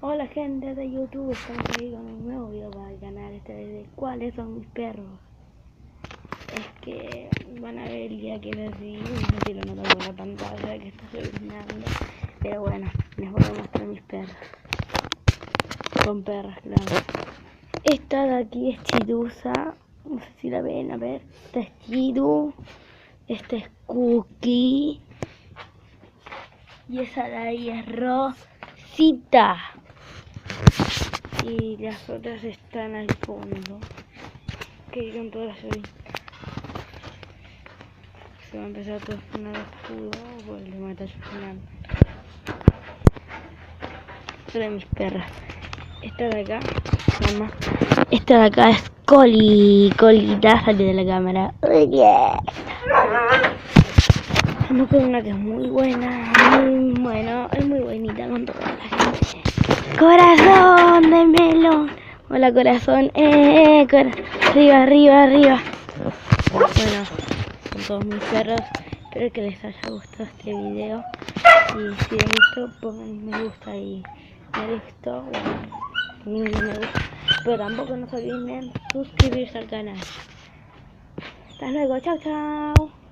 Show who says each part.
Speaker 1: Hola gente de YouTube, estamos aquí con un nuevo video para el canal de cuáles son mis perros. Es que van a ver el día que decidí, no sé si lo notan por la pantalla que está iluminando, pero bueno, les voy a mostrar mis perros. Son perras, claro. Esta de aquí es Chidusa, no sé si la ven, a ver, esta es Chidu, esta es Cookie y esa de ahí es Rosita. Y las otras están al fondo. Que con todas hoy. Se va a empezar a tornar oscuro por el tema está lloviendo. Otra de mis perras. Esta de acá se llama. Esta de acá es Coli. Colita, sale de la cámara. Vamos con una que es muy buena. Es muy buenita con toda la gente. Corazón de melón. Hola corazón, arriba, arriba, arriba. Bueno, son todos mis perros. Espero que les haya gustado este video. Y si les gustó, pongan me gusta y me gustó. Bueno, me gusta. Pero tampoco no se olviden suscribirse al canal. Hasta luego, chao, chao.